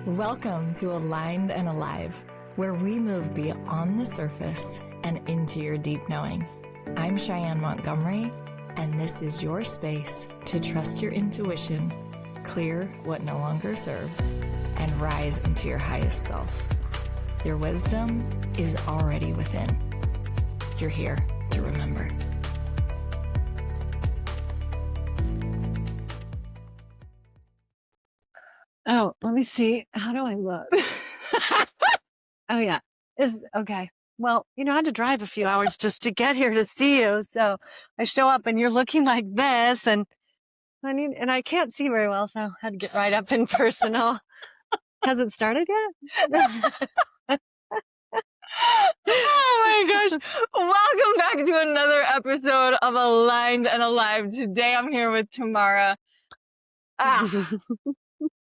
Welcome to Aligned and Alive, where we move beyond the surface and into your deep knowing. I'm Shyane Montgomery, and this is your space to trust your intuition, clear what no longer serves, and rise into your highest self. Your wisdom is already within. You're here to remember. Oh, let me see. How do I look? Oh, yeah. Okay. Well, I had to drive a few hours just to get here to see you. So I show up and you're looking like this, and I can't see very well, so I had to get right up and personal. Has it started yet? Oh my gosh. Welcome back to another episode of Aligned and Alive. Today I'm here with Tammara,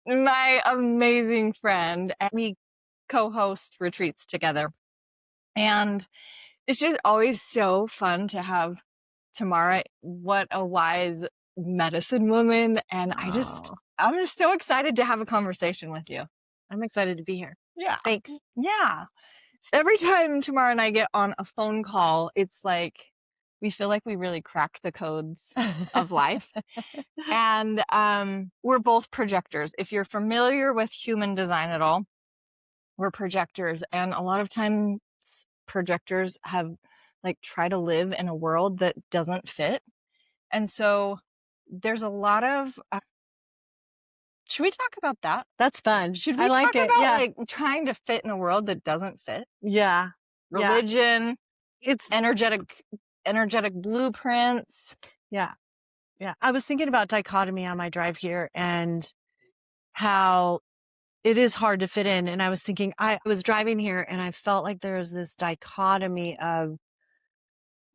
my amazing friend, and we co-host retreats together. And it's just always so fun to have Tammara. What a wise medicine woman. And I'm just so excited to have a conversation with you. I'm excited to be here. Yeah. Thanks. Yeah. So every time Tammara and I get on a phone call, it's like we feel like we really cracked the codes of life. And we're both projectors. If you're familiar with human design at all, we're projectors. And a lot of times projectors have try to live in a world that doesn't fit. And so there's a lot of should we talk about that? That's fun. Should we I like talk it. about trying to fit in a world that doesn't fit? Yeah. Religion, It's energetic blueprints. Yeah. I was thinking about dichotomy on my drive here and how it is hard to fit in. And I was thinking, I was driving here and I felt like there's this dichotomy of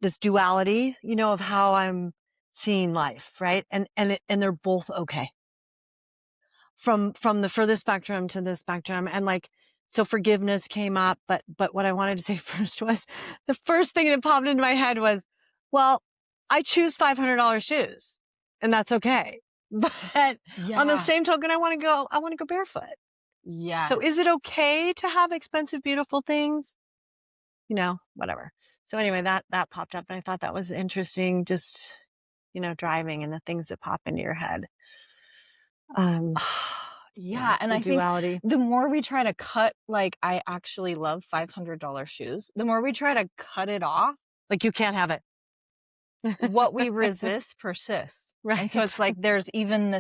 this duality, of how I'm seeing life, right? And they're both okay. From the furthest spectrum to this spectrum. And so forgiveness came up, but what I wanted to say first was the first thing that popped into my head was, well, I choose $500 shoes and that's okay. But on the same token, I want to go barefoot. Yeah. So is it okay to have expensive, beautiful things? Whatever. So anyway, that popped up and I thought that was interesting. Just, driving and the things that pop into your head. Yeah, and I duality. think the more we try to cut, I actually love $500 shoes, the more we try to cut it off, you can't have it. what we resist persists. Right. And so it's there's even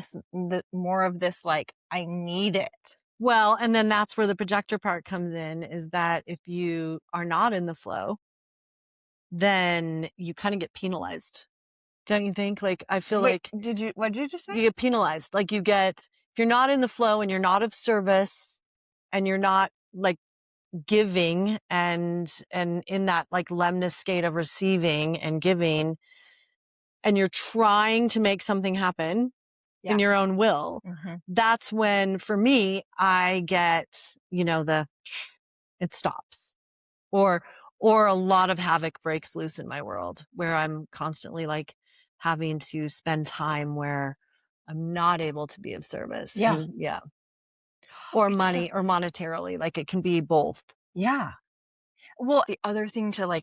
more of this, I need it. Well, and then that's where the projector part comes in, is that if you are not in the flow, then you kind of get penalized. Don't you think? I feel what did you just say? You get penalized. If you're not in the flow and you're not of service and you're not giving and in that lemnis state of receiving and giving, and you're trying to make something happen in your own will, that's when, for me, I get, it stops. Or a lot of havoc breaks loose in my world where I'm constantly having to spend time where I'm not able to be of service. Yeah. Or money or monetarily. It can be both. Yeah. Well, the other thing to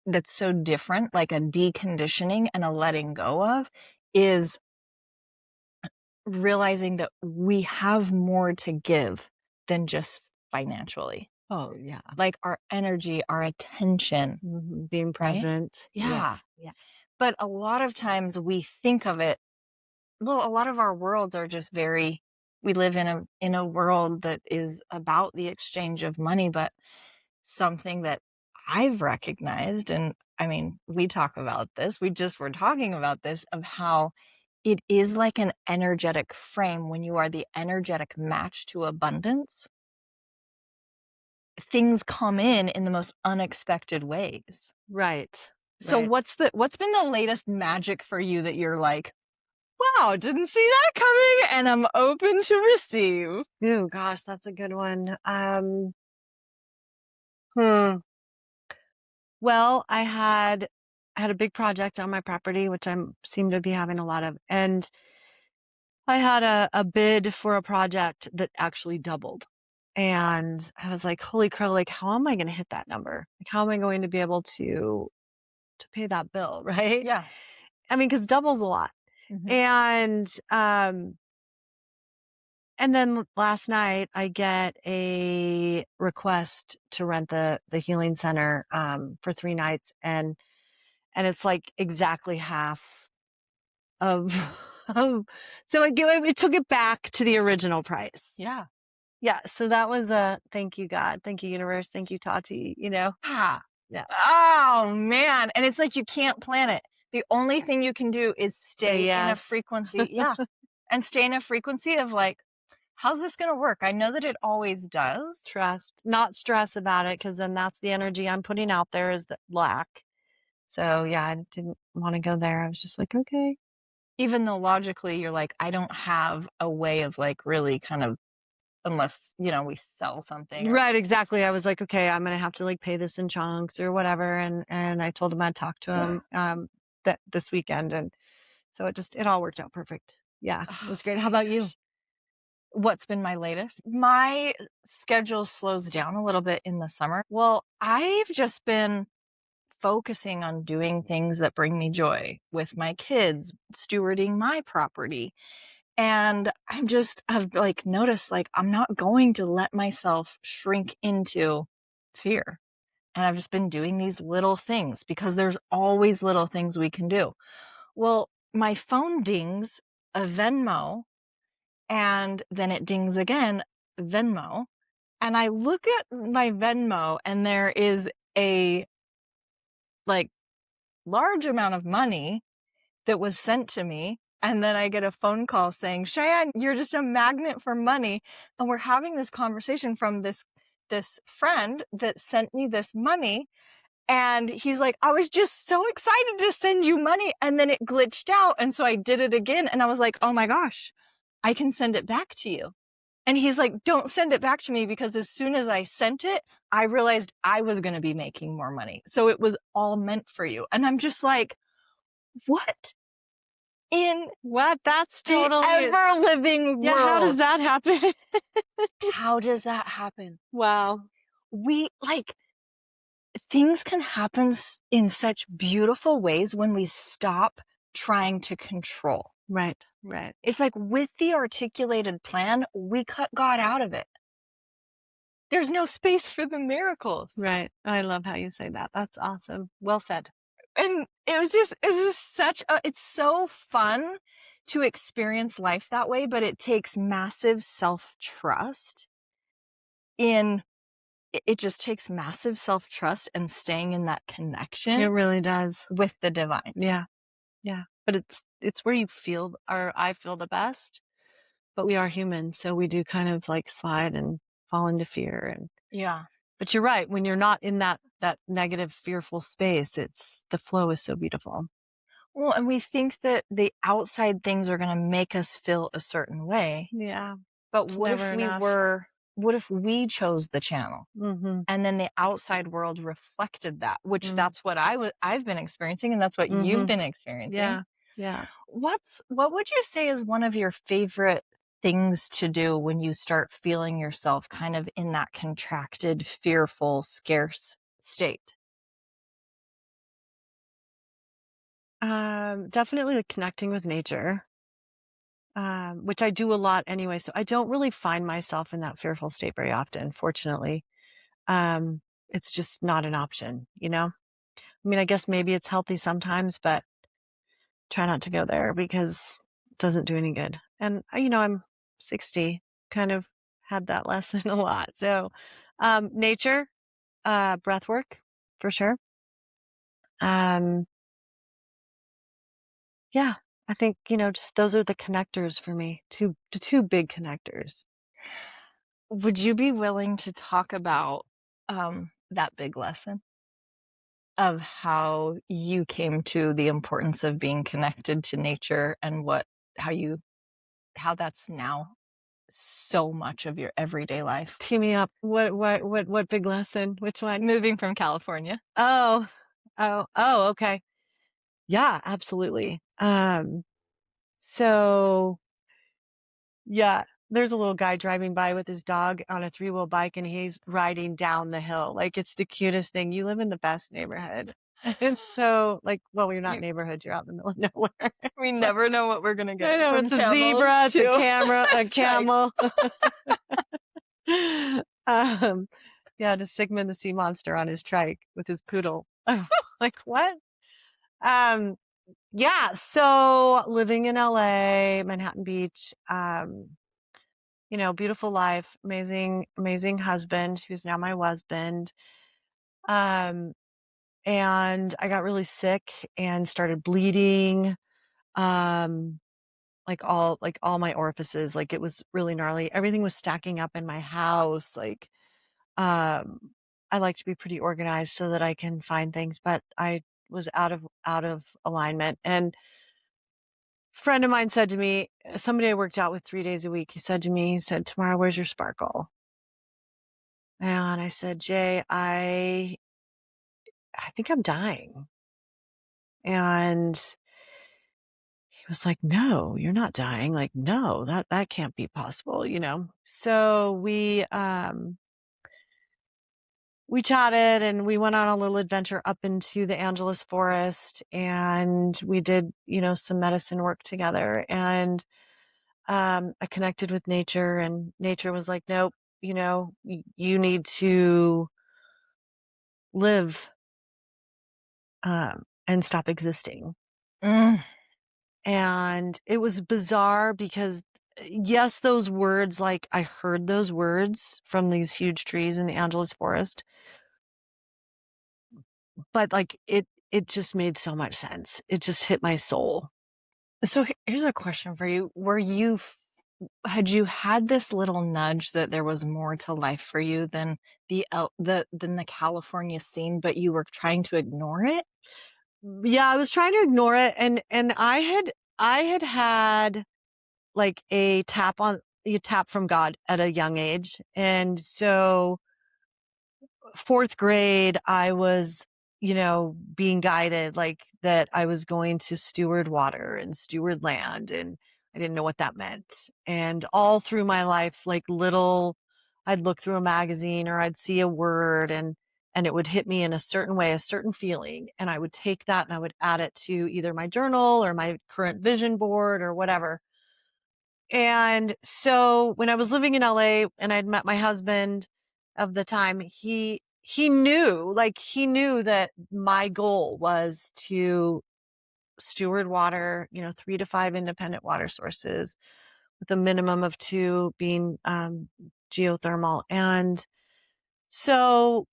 that's so different, a deconditioning and a letting go of, is realizing that we have more to give than just financially. Oh, yeah. Our energy, our attention. Being present. Right? Yeah. But a lot of times we think of it, a lot of our worlds are just we live in a world that is about the exchange of money, but something that I've recognized, and I mean, we talk about this, we just were talking about this, of how it is like an energetic frame. When you are the energetic match to abundance, things come in the most unexpected ways. Right. So what's been the latest magic for you that you're wow, didn't see that coming and I'm open to receive? Oh gosh, that's a good one. Well, I had a big project on my property, which I seem to be having a lot of, and I had a bid for a project that actually doubled. And I was like, holy crow, like, how am I going to hit that number? Like, how am I going to be able to pay that bill, right? Yeah. I mean, because double's a lot. Mhm. And then last night I get a request to rent the healing center for 3 nights, and it's like exactly half of of so it took it back to the original price. Yeah. Yeah, so that was a thank you God, thank you universe, thank you Tati, you know. Ah. Yeah. Oh man. And it's like you can't plan it. The only thing you can do is Say stay in a yes. frequency. Yeah. And stay in a frequency of like, how's this going to work? I know that it always does. Trust, not stress about it, because then that's the energy I'm putting out there is that lack. So yeah, I didn't want to go there. I was just like, okay. Even though logically you're like, I don't have a way of like really kind of, unless, you know, we sell something. Right, exactly. I was like, okay, I'm gonna have to like pay this in chunks or whatever. And I told him I'd talk to him that this weekend, and so it all worked out perfect. Yeah, it was great. How about you? What's been my latest? My schedule slows down a little bit in the summer. Well, I've just been focusing on doing things that bring me joy with my kids, stewarding my property. And I've like noticed like I'm not going to let myself shrink into fear. And I've just been doing these little things because there's always little things we can do. Well, my phone dings a Venmo, and then it dings again, Venmo. And I look at my Venmo and there is a like large amount of money that was sent to me. And then I get a phone call saying, Cheyenne, you're just a magnet for money. And we're having this conversation from this friend that sent me this money. And he's like, I was just so excited to send you money. And then it glitched out. And so I did it again. And I was like, oh my gosh, I can send it back to you. And he's like, don't send it back to me, because as soon as I sent it, I realized I was going to be making more money. So it was all meant for you. And I'm just like, what in That's the totally ever living world? Yeah, how does that happen? How does that happen? Wow. We like, things can happen in such beautiful ways when we stop trying to control. Right, right. It's like with the articulated plan, we cut God out of it. There's no space for the miracles. Right. I love how you say that. That's awesome. Well said. And it's so fun to experience life that way, but it takes massive self-trust it just takes massive self-trust and staying in that connection. It really does. With the divine. Yeah. Yeah. But it's where I feel the best, but we are human. So we do kind of like slide and fall into fear. Yeah. But you're right. When you're not in that negative, fearful space, the flow is so beautiful. Well, and we think that the outside things are going to make us feel a certain way. Yeah. But what if we chose the channel, and then the outside world reflected that, which that's what I've been experiencing, and that's what you've been experiencing. Yeah. Yeah. What would you say is one of your favorite things to do when you start feeling yourself kind of in that contracted, fearful, scarce state? Definitely like connecting with nature, which I do a lot anyway. So I don't really find myself in that fearful state very often, fortunately. It's just not an option, you know? I mean, I guess maybe it's healthy sometimes, but try not to go there because it doesn't do any good. And, I'm 60, kind of had that lesson a lot. So, nature, breath work for sure. Yeah, I think, just those are the connectors for me, two big connectors. Would you be willing to talk about that big lesson of how you came to the importance of being connected to nature, and how that's now so much of your everyday life? Tee me up. What big lesson? Which one? Moving from California. Oh, okay. Yeah, absolutely. So Yeah. There's a little guy driving by with his dog on a 3-wheel bike and he's riding down the hill. Like it's the cutest thing. You live in the best neighborhood. It's so like, well, you're not You- neighborhood. You're out in the middle of nowhere. We It's never know what we're gonna I get. know From it's a camels zebra, it's a to camera, a trike. camel. Yeah, to Sigmund the sea monster on his trike with his poodle. Like what? Um, yeah. So living in LA, Manhattan Beach, beautiful life, amazing husband who's now my husband. Um, and I got really sick and started bleeding. Um, like all my orifices, like it was really gnarly. Everything was stacking up in my house. Like, um, I like to be pretty organized so that I can find things, but I was out of alignment. And friend of mine said to me, somebody I worked out with 3 days a week, he said, "Tammara, where's your sparkle?" And I said, "Jay, I think I'm dying." And he was like, "No, you're not dying. Like, no, that can't be possible, you know?" So we chatted and we went on a little adventure up into the Angeles forest and we did, some medicine work together. And I connected with nature and nature was like, "Nope, you need to live and stop existing." Mm. And it was bizarre because yes, those words, like I heard those words from these huge trees in the Angeles forest, but like it just made so much sense. It just hit my soul. So here's a question for you. Had you had this little nudge that there was more to life for you than the California scene, but you were trying to ignore it? Yeah, I was trying to ignore it and I had like a tap from God at a young age. And so 4th grade, I was, being guided like that I was going to steward water and steward land. And I didn't know what that meant. And all through my life, like I'd look through a magazine or I'd see a word and it would hit me in a certain way, a certain feeling. And I would take that and I would add it to either my journal or my current vision board or whatever. And so when I was living in LA and I'd met my husband of the time, he knew that my goal was to steward water, 3 to 5 independent water sources with a minimum of 2 being geothermal. And so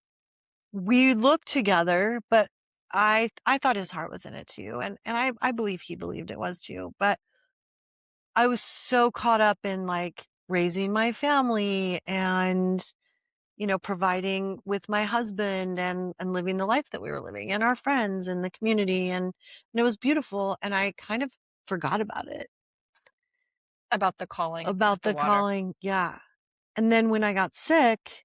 we looked together, but I thought his heart was in it too. And I believe he believed it was too. But I was so caught up in like raising my family and, providing with my husband and living the life that we were living and our friends and the community. And it was beautiful. And I kind of forgot about it, About the calling of about the the water. calling. Yeah. And then when I got sick,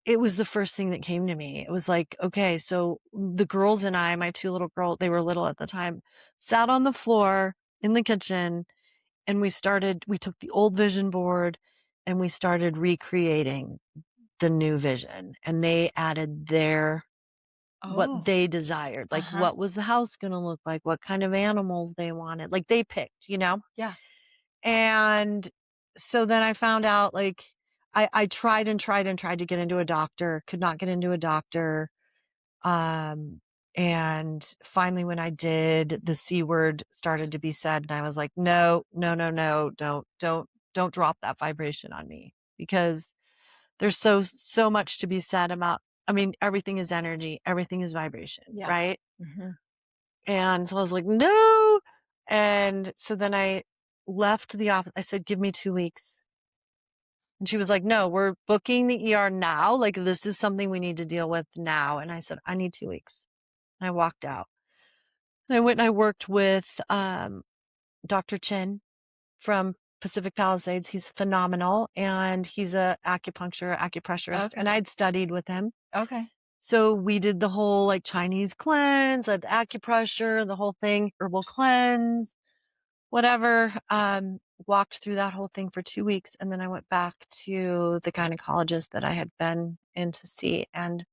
it was the first thing that came to me. It was like, okay, so the girls and I, my 2 little girls, they were little at the time, sat on the floor in the kitchen and we took the old vision board and we started recreating the new vision. And they added what Oh, they desired. Like, what was the house going to look like? What kind of animals they wanted? Like, they picked, yeah. And so then I found out, like, I tried and tried and tried to get into a doctor, could not get into a doctor. And finally, when I did, the C word started to be said, and I was like, no, no, no, no, don't drop that vibration on me, because there's so much to be said about. I mean, everything is energy, everything is vibration, Yeah. right? Mhm. And so I was like, no. And so then I left the office. I said, give me 2 weeks. And she was like, no, we're booking the ER now. Like, this is something we need to deal with now. And I said, I need 2 weeks. And I walked out. And I went and I worked with Dr. Chin from Pacific Palisades. He's phenomenal. And he's a acupressurist. Okay. And I'd studied with him. Okay. So we did the whole like Chinese cleanse, acupressure, the whole thing, herbal cleanse, whatever. walked through that whole thing for 2 weeks, and then I went back to the gynecologist that I had been in to see, and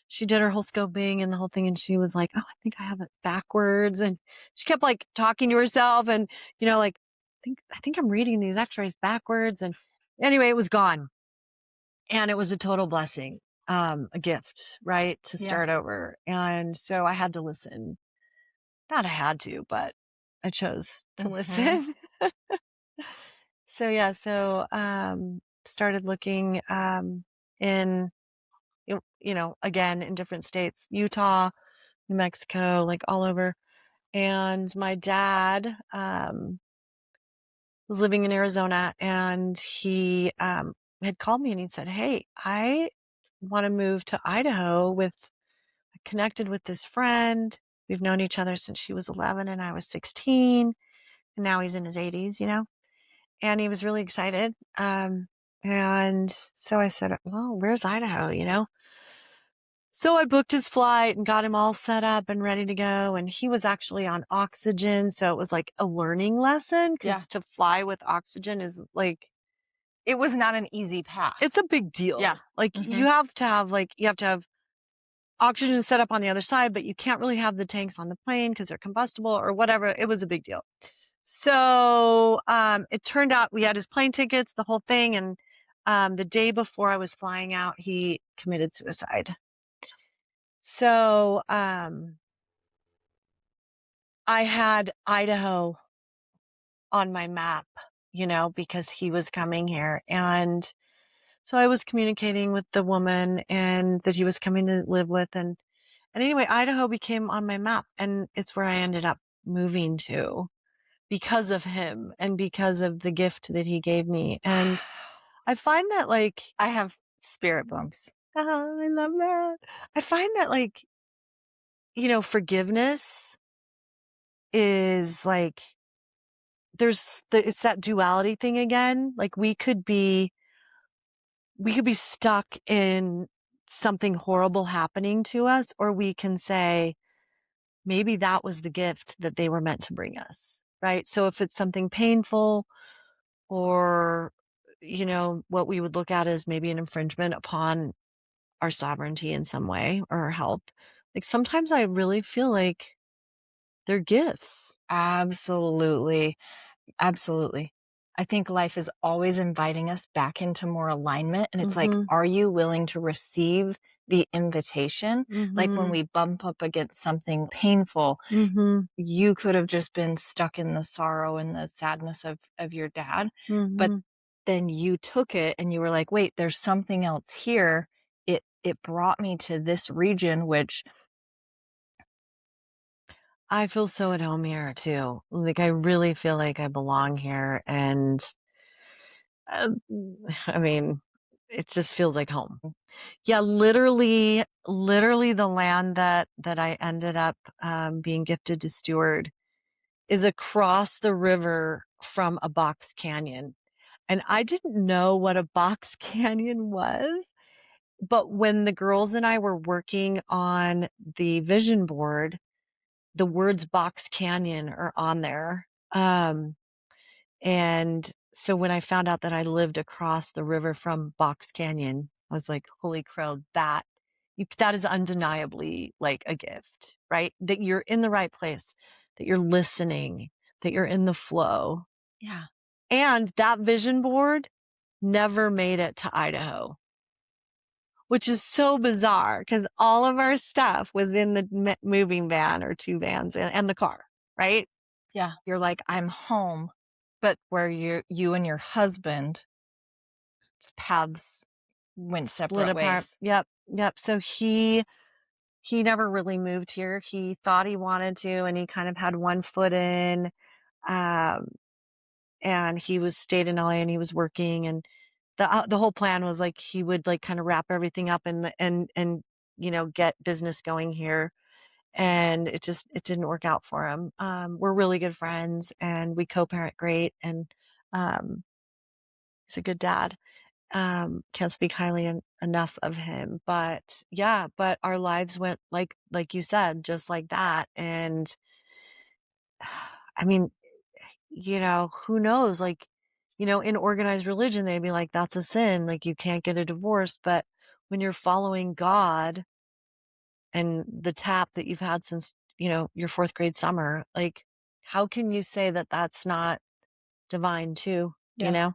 she did her whole scoping and the whole thing, and she was like, "Oh, I think I have it backwards," and she kept like talking to herself, and like, I think I'm reading these X-rays backwards, and anyway, it was gone, and it was a total blessing, a gift, right, to Yeah. start over, and so I had to listen. Not I had to, but I chose to listen. So yeah, started looking in again in different states, Utah, New Mexico, like all over. And my dad was living in Arizona, and he had called me and he said, "Hey, I want to move to Idaho I connected with this friend. We've known each other since she was 11 and I was 16, and now he's in his 80s, and he was really excited. And so I said, "Well, where's Idaho?" So I booked his flight and got him all set up and ready to go. And he was actually on oxygen. So it was like a learning lesson, because to fly with oxygen is like, It was not an easy path. it's a big deal. Yeah. Like you have to have oxygen set up on the other side, but you can't really have the tanks on the plane because they're combustible or whatever. It was a big deal. So it turned out we had his plane tickets, the whole thing. And the day before I was flying out, he committed suicide. So I had Idaho on my map, because he was coming here. And so I was communicating with the woman and that he was coming to live with. And anyway, Idaho became on my map, and it's where I ended up moving to because of him and because of the gift that he gave me. And I find that like, I have spirit bumps. oh, I love that. I find that like, forgiveness is like, it's that duality thing again. Like we could be stuck in something horrible happening to us, or we can say, maybe that was the gift that they were meant to bring us, right? So if it's something painful, or, what we would look at as maybe an infringement upon our sovereignty in some way or our health, like sometimes I really feel like they're gifts. Absolutely. Absolutely. I think life is always inviting us back into more alignment. And it's like, are you willing to receive the invitation? Like when we bump up against something painful, you could have just been stuck in the sorrow and the sadness of your dad. But then you took it and you were like, wait, there's something else here. It brought me to this region, which I feel so at home here too. Like I really feel like I belong here, and I mean, it just feels like home. Yeah, literally the land that I ended up being gifted to steward is across the river from a box canyon. And I didn't know what a box canyon was, but when the girls and I were working on the vision board, the words box canyon are on there. And so when I found out that I lived across the river from Box Canyon, I was like, holy crow, that is undeniably like a gift, right? That you're in the right place, that you're listening, that you're in the flow. Yeah. And that vision board never made it to Idaho, which is so bizarre because all of our stuff was in the moving van or two vans and the car, right? Yeah. You're like, I'm home. But where you and your husband's paths went separate ways. Yep. So he never really moved here. He thought he wanted to, and he kind of had one foot in, and he stayed in LA and he was working, and the whole plan was like he would like kind of wrap everything up and get business going here. And it didn't work out for him. We're really good friends and we co-parent great, and he's a good dad. Can't speak highly enough of him, but our lives went like you said, just like that. And I mean, who knows? Like, in organized religion, they'd be like, that's a sin. Like, you can't get a divorce. But when you're following God and the tap that you've had since, your fourth grade summer, like, how can you say that that's not divine too, Yeah.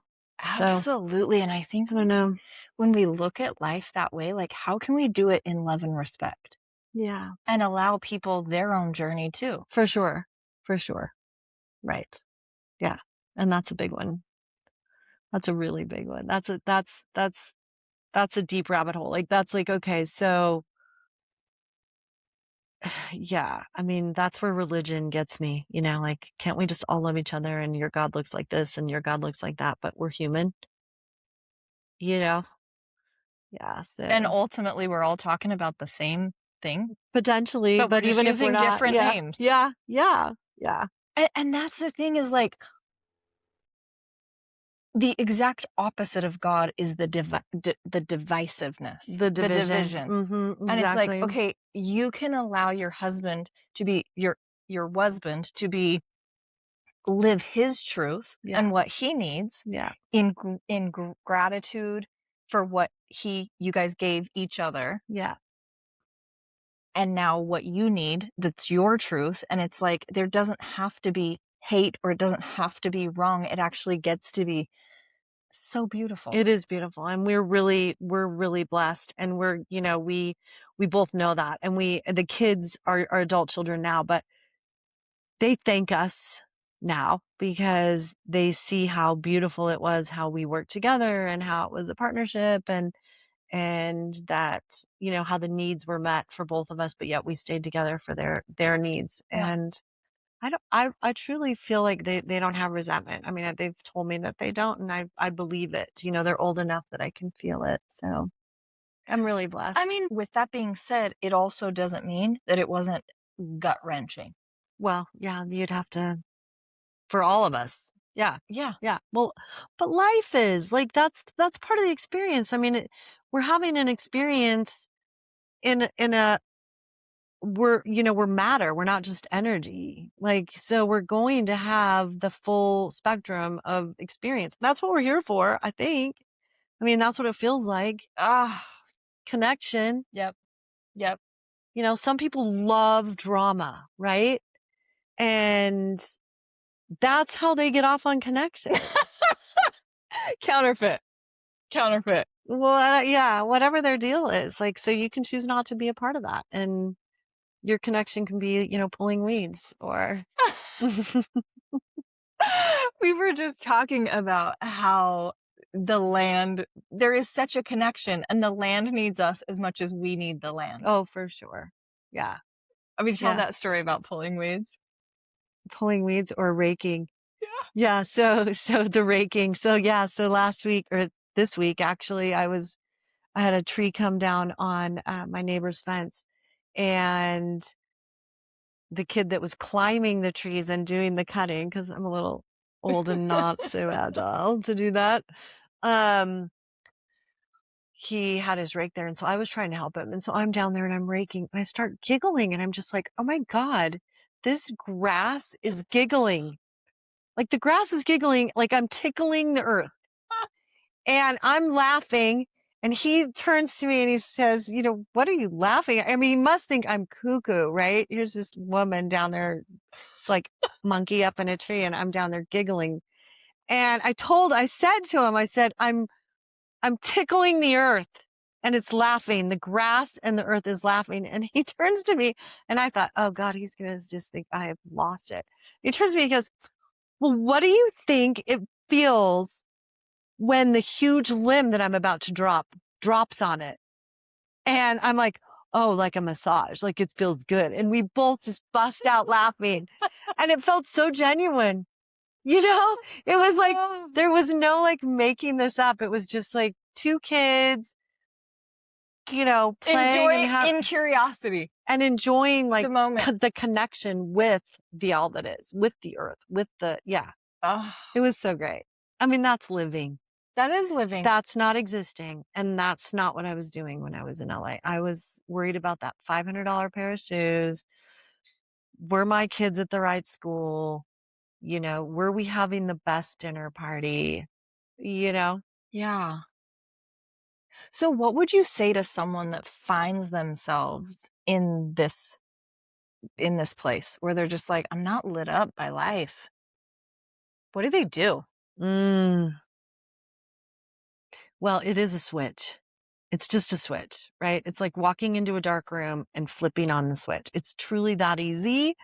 So, Absolutely. And I think I don't know. when we look at life that way, like, how can we do it in love and respect Yeah, and allow people their own journey too? for sure. For sure. Right. Yeah. And that's a big one. That's a really big one. That's a deep rabbit hole. Like, that's like, okay, so yeah, I mean, that's where religion gets me, like, can't we just all love each other and your God looks like this and your God looks like that, but we're human, you know? Yeah, And so ultimately, we're all talking about the same thing, potentially, but we're but just even if we're using not, different yeah, names. yeah, yeah, yeah. And that's the thing, is like, the exact opposite of God is the divisiveness, The division. And it's like, Exactly. okay, you can allow your husband to be your husband to be live his truth Yeah. and what he needs Yeah. in gratitude for what you guys gave each other, Yeah. and now what you need, that's your truth. And it's like, there doesn't have to be hate, or it doesn't have to be wrong. It actually gets to be so beautiful. It is beautiful. And we're really blessed. And we're, we both know that. And the kids are adult children now, but they thank us now because they see how beautiful it was, how we worked together and how it was a partnership, and that, how the needs were met for both of us, but yet we stayed together for their needs. Yeah. And I truly feel like they don't have resentment. I mean, they've told me that they don't, and I believe it. They're old enough that I can feel it. So I'm really blessed. I mean, with that being said, it also doesn't mean that it wasn't gut wrenching. Well, yeah, you'd have to, for all of us. Yeah. Yeah. Yeah. Well, but life is like, that's part of the experience. I mean, we're having an experience in a, we're matter. We're not just energy. Like, so we're going to have the full spectrum of experience. That's what we're here for, I think. I mean, that's what it feels like. Connection. Yep. Some people love drama, right? And that's how they get off on connection. Counterfeit. Well, yeah, whatever their deal is. Like, so you can choose not to be a part of that. And your connection can be, pulling weeds or. We were just talking about how the land, there is such a connection, and the land needs us as much as we need the land. Oh, for sure. Yeah. I mean, tell Yeah. that story about pulling weeds. Pulling weeds or raking. Yeah. Yeah. So the raking. So yeah. So last week, or this week, actually, I had a tree come down on my neighbor's fence, and the kid that was climbing the trees and doing the cutting, because I'm a little old and not so agile to do that. He had his rake there, and so I was trying to help him. And so I'm down there and I'm raking, and I start giggling, and I'm just like, oh my God, this grass is giggling. Like, the grass is giggling, like I'm tickling the earth. And I'm laughing, and he turns to me and he says, what are you laughing at? I mean, he must think I'm cuckoo, right? Here's this woman down there. It's like monkey up in a tree, and I'm down there giggling. And I said to him, I said, I'm tickling the earth, and it's laughing. The grass and the earth is laughing. And he turns to me, and I thought, oh God, he's going to just think I have lost it. He turns to me and goes, well, what do you think it feels when the huge limb that I'm about to drops on it? And I'm like, oh, like a massage, like it feels good. And we both just bust out laughing, and it felt so genuine. It was like, there was no like making this up. It was just like two kids, playing in curiosity and enjoying like the moment, the connection with the all that is, with the earth, with the, yeah. It was so great. I mean, that's living. That is living. That's not existing. And that's not what I was doing when I was in LA. I was worried about that $500 pair of shoes. Were my kids at the right school? Were we having the best dinner party? Yeah. So what would you say to someone that finds themselves in this place where they're just like, I'm not lit up by life? What do they do? Well, it is a switch. It's just a switch, right? It's like walking into a dark room and flipping on the switch. It's truly that easy,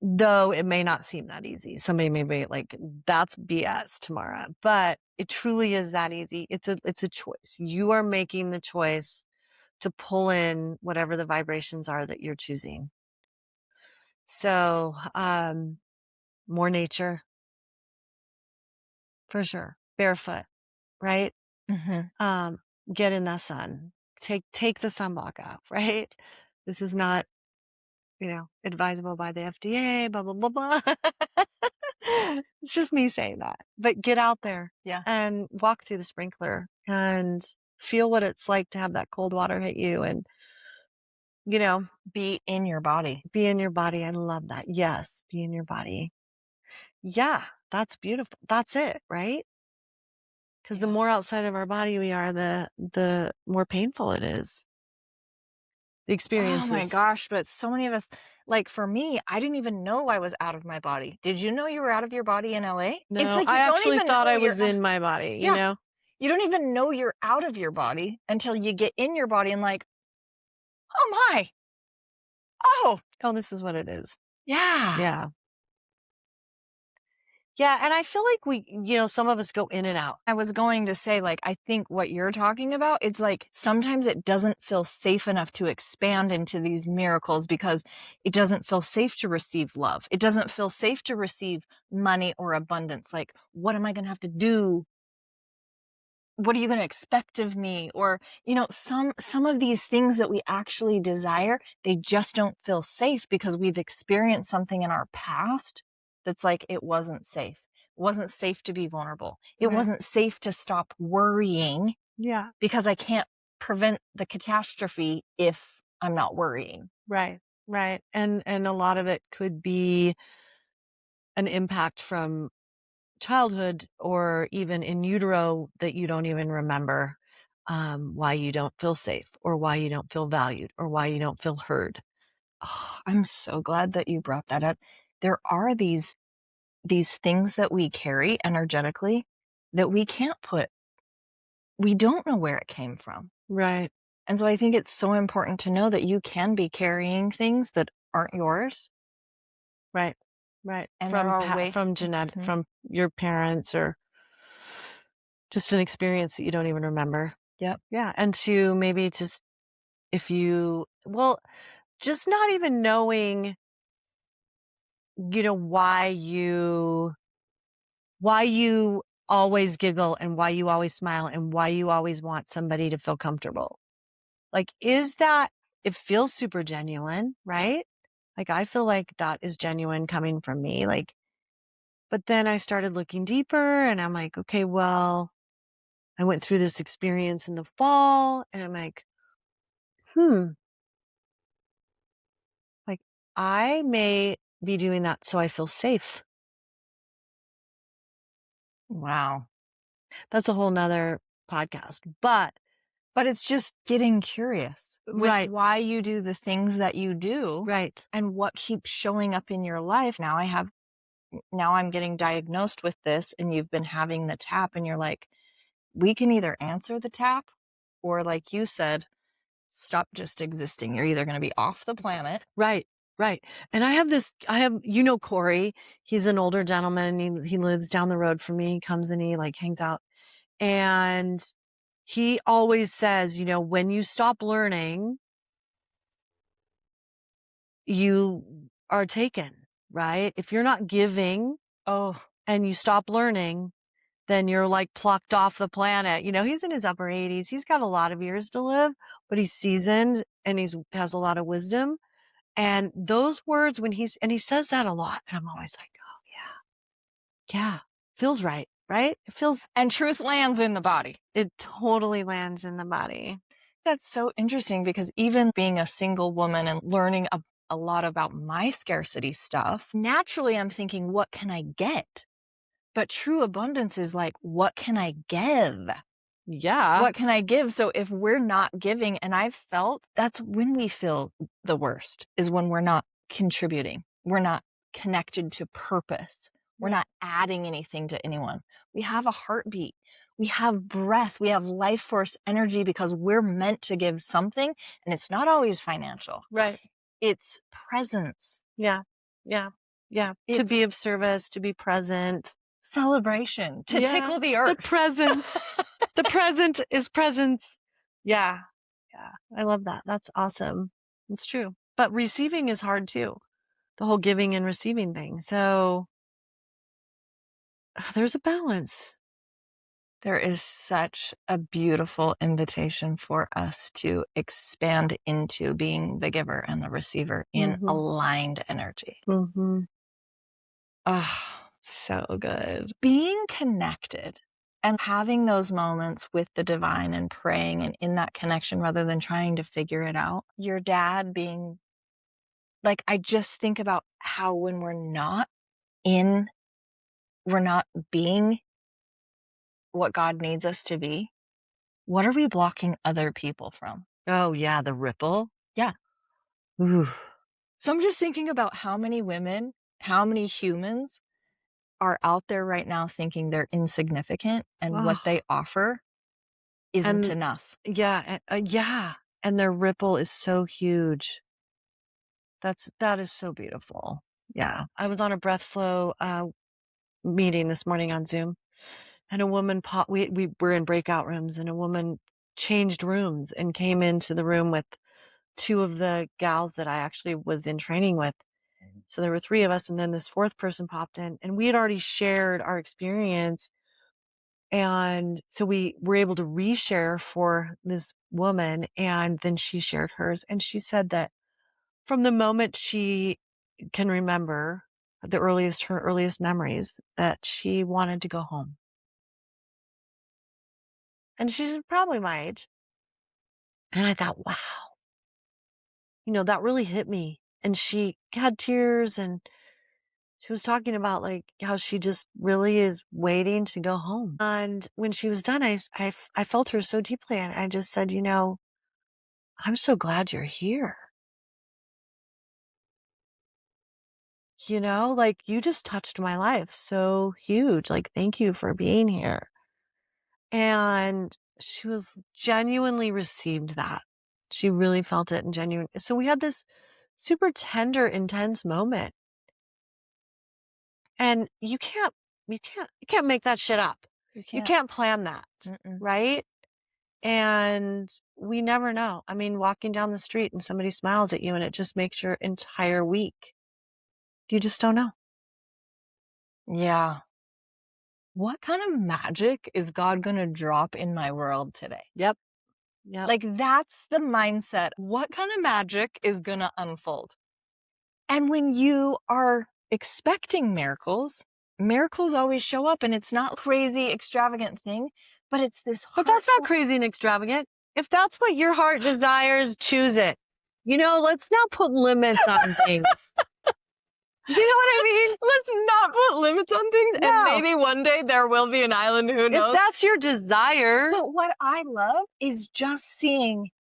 though it may not seem that easy. Somebody may be like, that's BS, Tammara, but it truly is that easy. It's a choice. You are making the choice to pull in whatever the vibrations are that you're choosing. So, more nature, for sure. Barefoot, right? Mm-hmm. Get in the sun. Take the sunblock off, right? This is not, advisable by the FDA, blah, blah, blah, blah. It's just me saying that. But get out there and walk through the sprinkler and feel what it's like to have that cold water hit you and, be in your body. Be in your body. I love that. Yes, be in your body. Yeah, that's beautiful. That's it, right? Because the more outside of our body we are, the more painful it is. The experiences. Oh my gosh, but so many of us, like for me, I didn't even know I was out of my body. Did you know you were out of your body in LA? No, it's like I actually thought I was in my body, You don't even know you're out of your body until you get in your body and like, oh my. Oh, this is what it is. Yeah. Yeah. Yeah, and I feel like we, some of us go in and out. I was going to say, like, I think what you're talking about, it's like sometimes it doesn't feel safe enough to expand into these miracles because it doesn't feel safe to receive love. It doesn't feel safe to receive money or abundance. Like, what am I going to have to do? What are you going to expect of me? Or, some of these things that we actually desire, they just don't feel safe because we've experienced something in our past that's like, it wasn't safe. It wasn't safe to be vulnerable. It wasn't safe to stop worrying. Yeah. Because I can't prevent the catastrophe if I'm not worrying. Right. And a lot of it could be an impact from childhood or even in utero that you don't even remember, why you don't feel safe or why you don't feel valued or why you don't feel heard. Oh, I'm so glad that you brought that up. There are these things that we carry energetically that we don't know where it came from. Right. And so I think it's so important to know that you can be carrying things that aren't yours. Right. And from genetic, from your parents or just an experience that you don't even remember. Yep. Yeah. And to maybe just, just not even knowing, why you always giggle and why you always smile and why you always want somebody to feel comfortable. Like, it feels super genuine, right? Like, I feel like that is genuine coming from me. Like, but then I started looking deeper and I'm like, okay, well, I went through this experience in the fall and I'm like, like I may be doing that so I feel safe. Wow. That's a whole nother podcast, but it's just getting curious with why you do the things that you do. Right. And what keeps showing up in your life. Now I'm getting diagnosed with this and you've been having the tap and you're like, we can either answer the tap or like you said, stop just existing. You're either going to be off the planet. Right. And I have Corey, he's an older gentleman. He lives down the road from me. He comes and he like hangs out. And he always says, when you stop learning, you are taken, right? If you're not giving and you stop learning, then you're like plucked off the planet. He's in his upper 80s. He's got a lot of years to live, but he's seasoned and has a lot of wisdom. And those words he says that a lot. And I'm always like, oh yeah, feels right? It feels. And truth lands in the body. It totally lands in the body. That's so interesting because even being a single woman and learning a lot about my scarcity stuff, naturally I'm thinking, what can I get? But true abundance is like, what can I give? Yeah. What can I give? So if we're not giving, and I've felt that's when we feel the worst, is when we're not contributing. We're not connected to purpose. We're not adding anything to anyone. We have a heartbeat. We have breath. We have life force energy because we're meant to give something. And it's not always financial. Right. It's presence. Yeah. Yeah. Yeah. To be It's of service, to be present. celebration, to Yeah. tickle the The earth. present. The present is presence. Yeah. Yeah. I love that. That's awesome. It's true. But receiving is hard too. The whole giving and receiving thing. So there's a balance. There is such a beautiful invitation for us to expand into being the giver and the receiver in aligned energy. Mm-hmm. Oh, so good. Being connected and having those moments with the divine and praying and in that connection rather than trying to figure it out. Your dad being like, I just think about how when we're not being what God needs us to be, what are we blocking other people from? Oh, yeah. The ripple. Yeah. Ooh. So I'm just thinking about how many women, how many humans are out there right now thinking they're insignificant and what they offer isn't enough. Yeah. Yeah. And their ripple is so huge. That is so beautiful. Yeah. I was on a breath flow meeting this morning on Zoom, and a woman we were in breakout rooms, and a woman changed rooms and came into the room with two of the gals that I actually was in training with. So there were three of us, and then this fourth person popped in, and we had already shared our experience. And so we were able to reshare for this woman, and then she shared hers. And she said that from the moment she can remember, her earliest memories, that she wanted to go home. And she's probably my age. And I thought, wow, that really hit me. And she had tears, and she was talking about like how she just really is waiting to go home. And when she was done, I felt her so deeply. And I just said, I'm so glad you're here. Like you just touched my life so huge. Like, thank you for being here. And she was genuinely received that. She really felt it and genuine. So we had this super tender, intense moment. And you can't make that shit up. You can't plan that. Right? And we never know. I mean, walking down the street and somebody smiles at you and it just makes your entire week. You just don't know. Yeah. What kind of magic is God going to drop in my world today? Yep. Like, that's the mindset. What kind of magic is going to unfold? And when you are expecting miracles always show up, and it's not crazy, extravagant thing, but it's this But that's not crazy and extravagant. If that's what your heart desires, choose it. Let's not put limits on things. You know what I mean? Let's not put limits on things. No. And maybe one day there will be an island, who knows? If that's your desire. But what I love is just seeing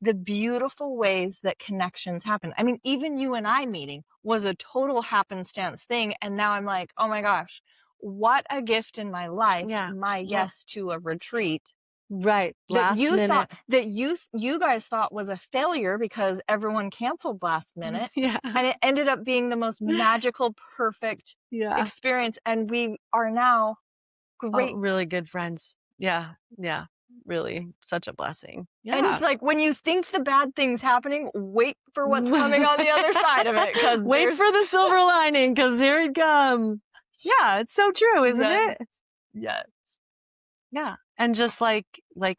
the beautiful ways that connections happen. I mean, even you and I meeting was a total happenstance thing. And now I'm like, oh my gosh, what a gift in my life. Yeah. My yes to a retreat. Right. That Last minute. thought that you guys thought was a failure because everyone canceled last minute. Yeah. And it ended up being the most magical, perfect experience. And we are now great. Really good friends. Yeah. Yeah. Really. Such a blessing. Yeah. And it's like, when you think the bad thing's happening, wait for what's coming on the other side of it. Cause wait for the silver lining, because here it comes. Yeah. It's so true, isn't it? Yes. Yeah. And just like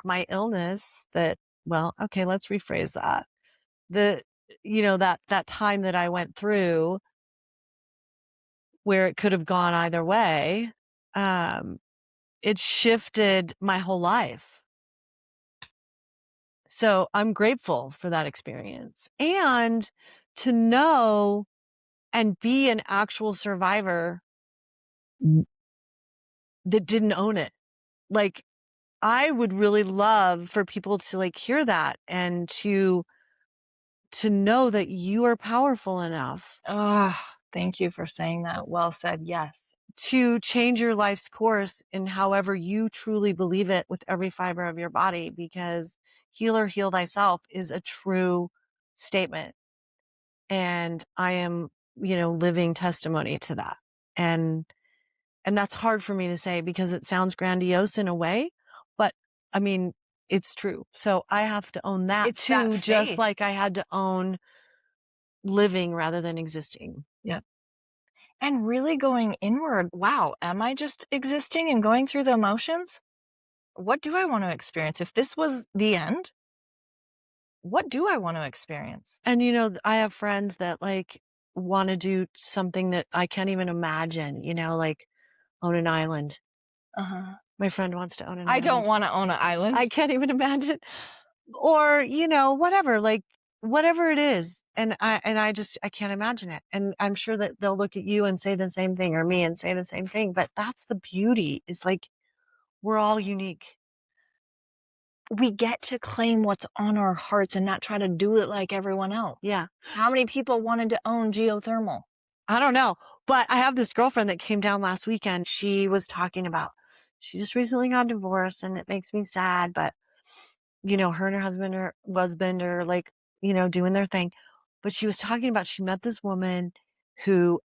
my illness okay, let's rephrase that. That time that I went through where it could have gone either way, it shifted my whole life. So I'm grateful for that experience. And to know and be an actual survivor that didn't own it. Like, I would really love for people to like hear that and to know that you are powerful enough. Oh, thank you for saying that. Well said. Yes. To change your life's course in however you truly believe it with every fiber of your body, because heal or heal thyself is a true statement. And I am, living testimony to that. And that's hard for me to say because it sounds grandiose in a way, but I mean, it's true. So I have to own that It's too, that just faith. like I had to own living rather than existing. Yep. And really going inward. Wow. Am I just existing and going through the emotions? What do I want to experience? If this was the end, what do I want to experience? And, I have friends that like want to do something that I can't even imagine, like own an island. Uh-huh. My friend wants to own an island. I don't want to own an island. I can't even imagine. Or, whatever, like whatever it is. And I can't imagine it. And I'm sure that they'll look at you and say the same thing, or me and say the same thing. But that's the beauty. It's like, we're all unique. We get to claim what's on our hearts and not try to do it like everyone else. Yeah. How many people wanted to own geothermal? I don't know. But I have this girlfriend that came down last weekend. She was talking about, she just recently got divorced and it makes me sad. But, her and her husband are like, doing their thing. But she was talking about, she met this woman who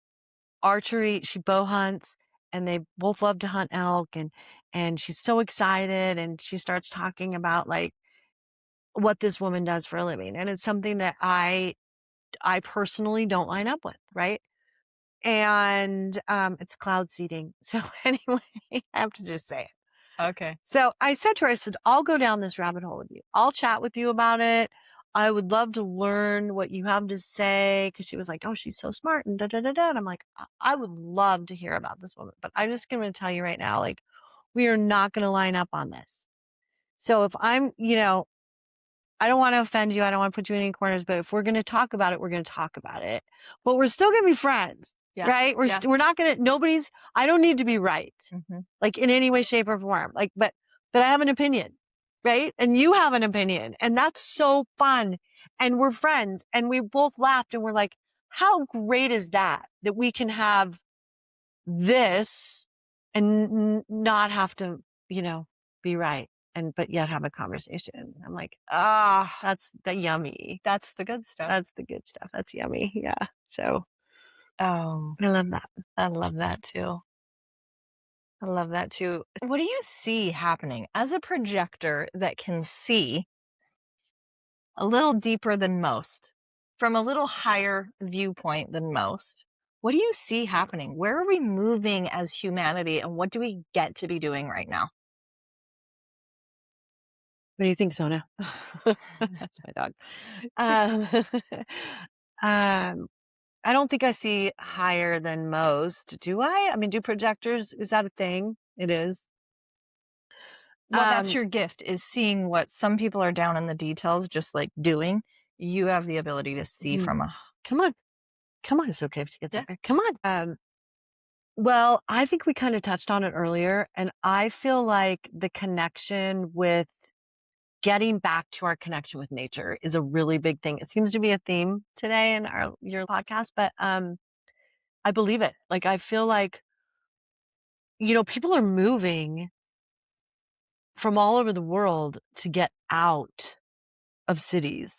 she bow hunts, and they both love to hunt elk, and she's so excited, and she starts talking about like what this woman does for a living. And it's something that I personally don't line up with, right? And it's cloud seeding. So anyway, I have to just say it. Okay. So I said to her, I said, I'll go down this rabbit hole with you. I'll chat with you about it. I would love to learn what you have to say. Cause she was like, oh, she's so smart and da, da, da, da. And I'm like, I would love to hear about this woman, but I'm just going to tell you right now, like, we are not going to line up on this. So if I'm, I don't want to offend you. I don't want to put you in any corners, but if we're going to talk about it, we're going to talk about it, but we're still going to be friends. Yeah. Right. We're not going to, I don't need to be right. Mm-hmm. Like in any way, shape or form. Like, but I have an opinion, right? And you have an opinion, and that's so fun. And we're friends, and we both laughed, and we're like, how great is that we can have this and not have to, be right. But yet have a conversation. I'm like, that's the yummy. That's the good stuff. That's the good stuff. That's yummy. Yeah. So. Oh, I love that. I love that too. I love that too. What do you see happening as a projector that can see a little deeper than most, from a little higher viewpoint than most? What do you see happening? Where are we moving as humanity, and what do we get to be doing right now? What do you think, Sona? That's my dog. I don't think I see higher than most. Do I? I mean, do projectors, is that a thing? It is. Well, that's your gift, is seeing what some people are down in the details, just like doing. You have the ability to see from a... Come on. It's okay if she gets up there. Come on. Well, I think we kind of touched on it earlier, and I feel like the connection with getting back to our connection with nature is a really big thing. It seems to be a theme today in your podcast, but I believe it. Like, I feel like, people are moving from all over the world to get out of cities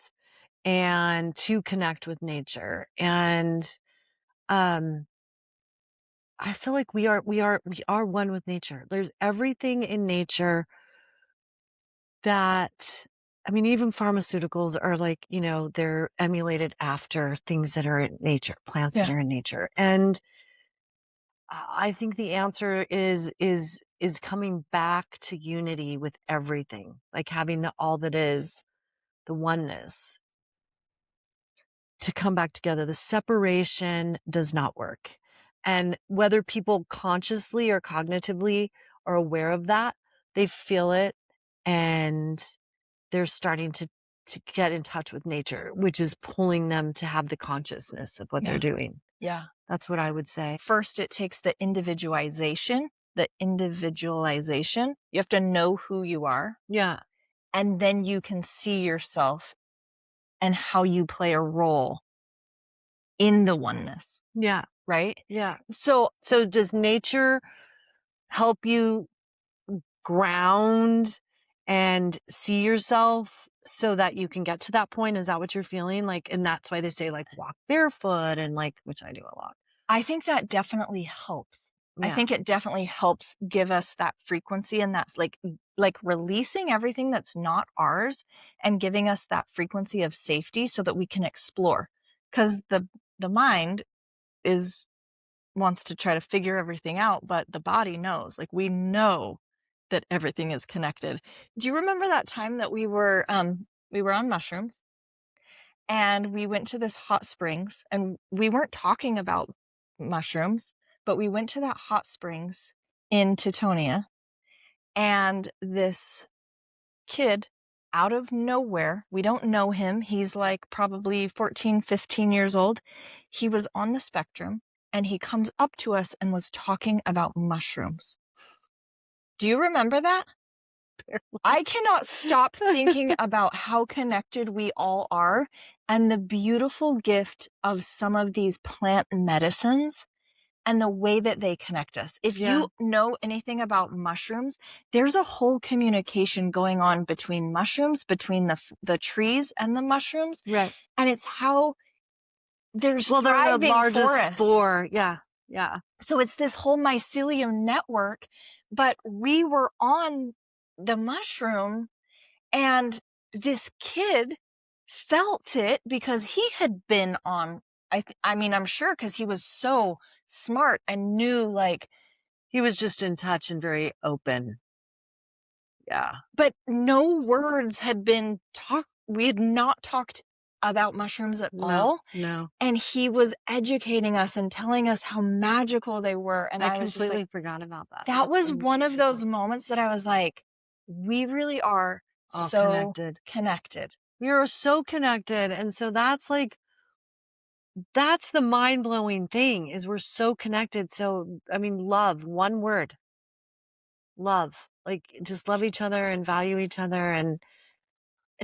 and to connect with nature. And I feel like we are one with nature. There's everything in nature that, I mean, even pharmaceuticals are like, they're emulated after things that are in nature, plants that are in nature. And I think the answer is coming back to unity with everything, like having the all that is, the oneness, to come back together. The separation does not work. And whether people consciously or cognitively are aware of that, they feel it, and they're starting to to get in touch with nature, which is pulling them to have the consciousness of what they're doing. Yeah. That's what I would say. First, it takes the individualization. You have to know who you are. Yeah. And then you can see yourself and how you play a role in the oneness. Yeah. Right? Yeah. So does nature help you ground and see yourself so that you can get to that point? Is that what you're feeling? Like, and that's why they say like walk barefoot and like, which I do a lot. I think that definitely helps. Yeah. I think it definitely helps give us that frequency, and that's like releasing everything that's not ours and giving us that frequency of safety so that we can explore. Because the mind wants to try to figure everything out, but the body knows. Like, we know that everything is connected. Do you remember that time that we were on mushrooms and we went to this hot springs, and we weren't talking about mushrooms, but we went to that hot springs in Teutonia, and this kid out of nowhere, we don't know him, he's like probably 14, 15 years old. He was on the spectrum, and he comes up to us and was talking about mushrooms. Do you remember that? I cannot stop thinking about how connected we all are and the beautiful gift of some of these plant medicines and the way that they connect us. If you know anything about mushrooms, there's a whole communication going on between mushrooms, between the trees and the mushrooms. Right. And it's how there's they're the largest forests. spore. Yeah. Yeah. So it's this whole mycelium network, but we were on the mushroom, and this kid felt it because he had been on, I mean, I'm sure because he was so smart and knew, like, he was just in touch and very open. Yeah. But no words had been talked. We had not talked about mushrooms at all. No. And he was educating us and telling us how magical they were. And I was completely just like, forgot about that. That was one of those moments that I was like, we really are all so connected. We are so connected. And so that's like, that's the mind-blowing thing, is we're so connected. So, I mean, love, one word, love, like just love each other and value each other and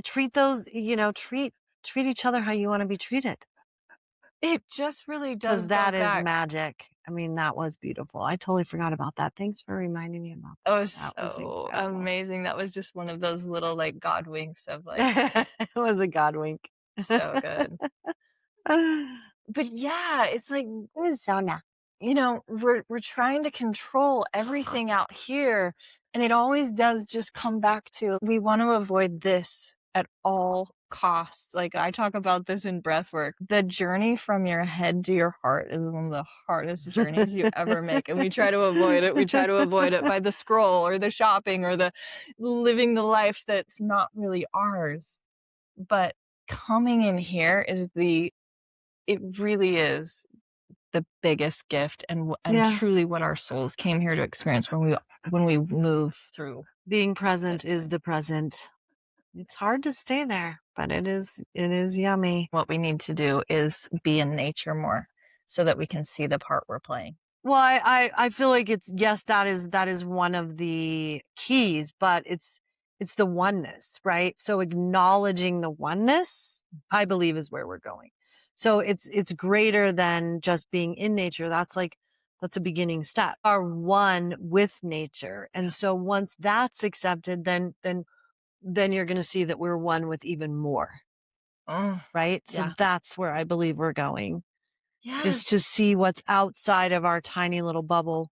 treat those, treat each other how you want to be treated. It just really does. Because that is magic. I mean, that was beautiful. I totally forgot about that. Thanks for reminding me about that. Oh, so amazing. That was just one of those little like God winks of like. It was a God wink. So good. But yeah, it's like, Zona. We're trying to control everything out here, and it always does just come back to, we want to avoid this at all costs. Like, I talk about this in breathwork. The journey from your head to your heart is one of the hardest journeys you ever make, and we try to avoid it. We try to avoid it by the scroll or the shopping or the living the life that's not really ours. But coming in here it really is the biggest gift and truly what our souls came here to experience when we move through. Being present is the present. It's hard to stay there, but it is yummy. What we need to do is be in nature more so that we can see the part we're playing. Well, I feel like that is one of the keys, but it's the oneness, right? So acknowledging the oneness, I believe, is where we're going. So it's greater than just being in nature. That's a beginning step. Are one with nature. And so once that's accepted, then you're going to see that we're one with even more. Right? So that's where I believe we're going. Yes. Is to see what's outside of our tiny little bubble.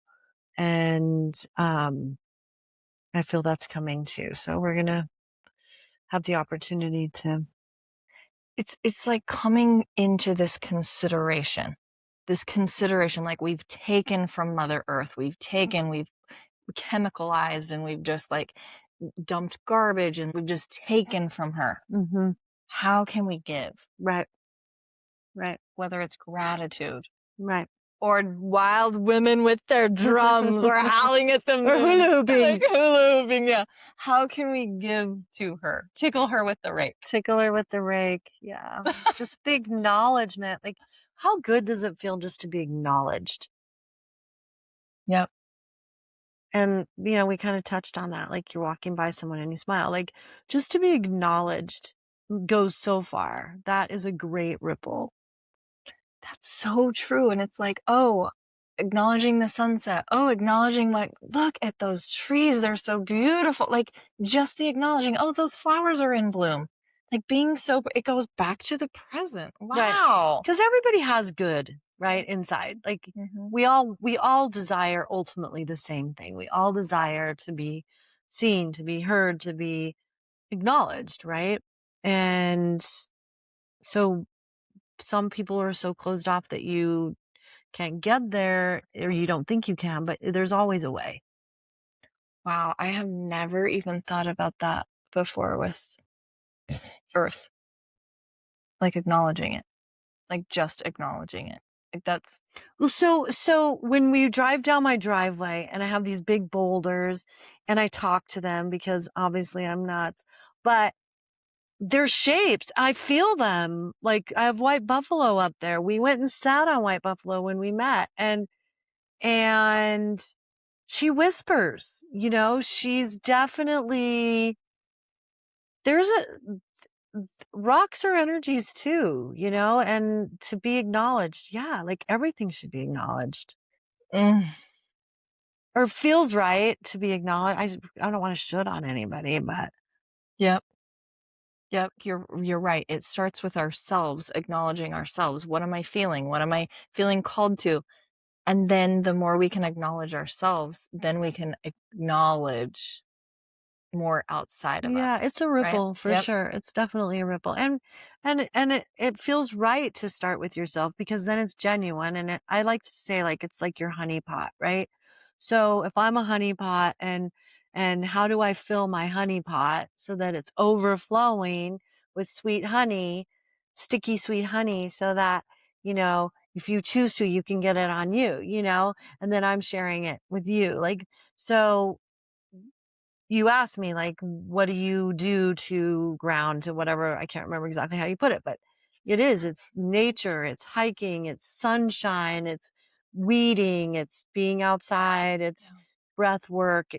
And I feel that's coming too. So we're going to have the opportunity to. It's like coming into this consideration, like we've taken from Mother Earth, we've chemicalized, and we've just like dumped garbage, and we've just taken from her. Mm-hmm. How can we give? Right. Whether it's gratitude. Right. or wild women with their drums or howling at the moon. Or hula hooping. Like hula hooping, yeah. How can we give to her? Tickle her with the rake. Tickle her with the rake. Yeah. Just the acknowledgement. Like, how good does it feel just to be acknowledged? Yep. And, we kind of touched on that. Like, you're walking by someone and you smile. Like, just to be acknowledged goes so far. That is a great ripple. That's so true. And it's like, oh, acknowledging the sunset. Oh, acknowledging, like, look at those trees. They're so beautiful. Like, just the acknowledging, oh, those flowers are in bloom. Like, it goes back to the present. Wow. Because everybody has good, right, inside. Like, we all desire ultimately the same thing. We all desire to be seen, to be heard, to be acknowledged, right? And so some people are so closed off that you can't get there, or you don't think you can, but there's always a way. Wow, I have never even thought about that before with Earth. Like acknowledging it. Like just acknowledging it. Like that's Well, so when we drive down my driveway and I have these big boulders and I talk to them because obviously I'm nuts, but they're shapes. I feel them. Like, I have white buffalo up there. We went and sat on white buffalo when we met, and she whispers, she's definitely, rocks are energies too, and to be acknowledged. Yeah. Like, everything should be acknowledged. Or feels right to be acknowledged. I don't want to shoot on anybody, but. Yep. Yep, you're right. It starts with ourselves, acknowledging ourselves. What am I feeling? What am I feeling called to? And then the more we can acknowledge ourselves, then we can acknowledge more outside of us. Yeah, it's a ripple, right? for Yep. sure. It's definitely a ripple. And it feels right to start with yourself, because then it's genuine. And I like to say, like, it's like your honeypot, right? So if I'm a honeypot, and how do I fill my honeypot so that it's overflowing with sweet honey, sticky sweet honey, so that, if you choose to, you can get it on you, and then I'm sharing it with you. Like, so you asked me, like, what do you do to ground, to whatever, I can't remember exactly how you put it, but it's nature, it's hiking, it's sunshine, it's weeding, it's being outside, it's breath work,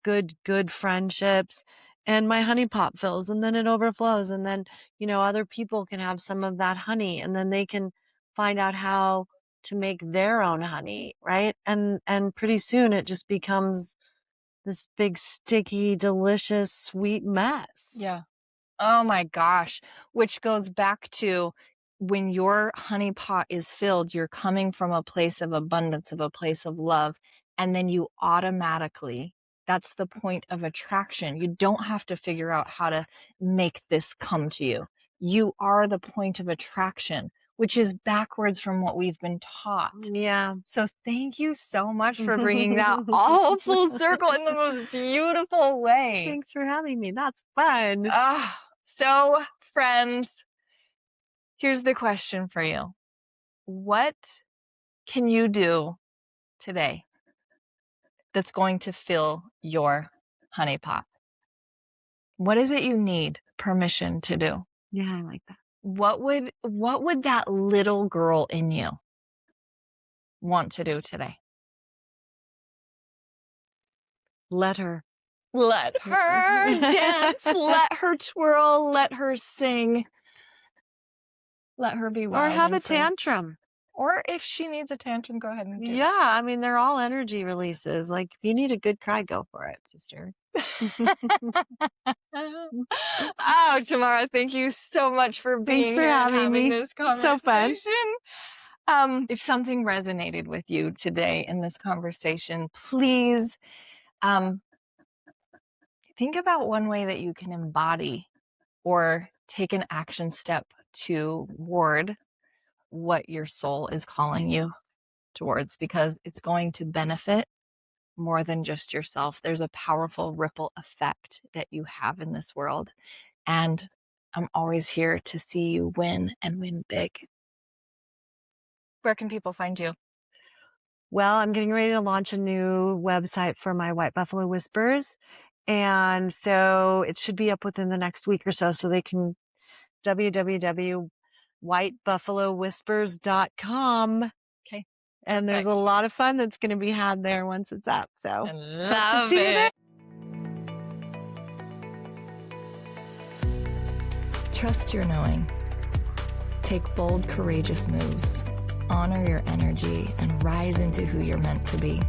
good friendships. And my honey pot fills, and then it overflows, and then, other people can have some of that honey, and then they can find out how to make their own honey, right? And pretty soon it just becomes this big, sticky, delicious, sweet mess. Yeah. Oh my gosh. Which goes back to, when your honey pot is filled, you're coming from a place of abundance, of a place of love. And then you automatically, that's the point of attraction. You don't have to figure out how to make this come to you. You are the point of attraction, which is backwards from what we've been taught. Yeah. So thank you so much for bringing that all full circle in the most beautiful way. Thanks for having me. That's fun. So, friends, here's the question for you. What can you do today that's going to fill your honey pot? What is it you need permission to do? Yeah, I like that. What would that little girl in you want to do today? Let her dance, let her twirl, let her sing, let her be wild. Or have and a free. tantrum. Or if she needs a tantrum, go ahead and do it. Yeah, I mean, they're all energy releases. Like, if you need a good cry, go for it, sister. Oh, Tammara, thank you so much for being Thanks for here and having me. this conversation. So fun. If something resonated with you today in this conversation, please think about one way that you can embody or take an action step toward what your soul is calling you towards, because it's going to benefit more than just yourself. There's a powerful ripple effect that you have in this world. And I'm always here to see you win, and win big. Where can people find you? Well, I'm getting ready to launch a new website for my White Buffalo Whispers. And so it should be up within the next week or so. So they can www.whitebuffalowhispers.com. Okay. And there's a lot of fun that's going to be had there once it's up. So I love see you there. it. Trust your knowing. Take bold, courageous moves. Honor your energy and rise into who you're meant to be.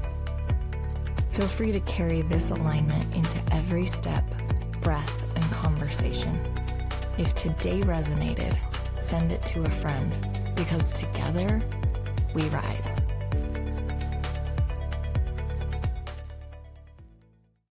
Feel free to carry this alignment into every step, breath, and conversation. If today resonated, send it to a friend, because together we rise.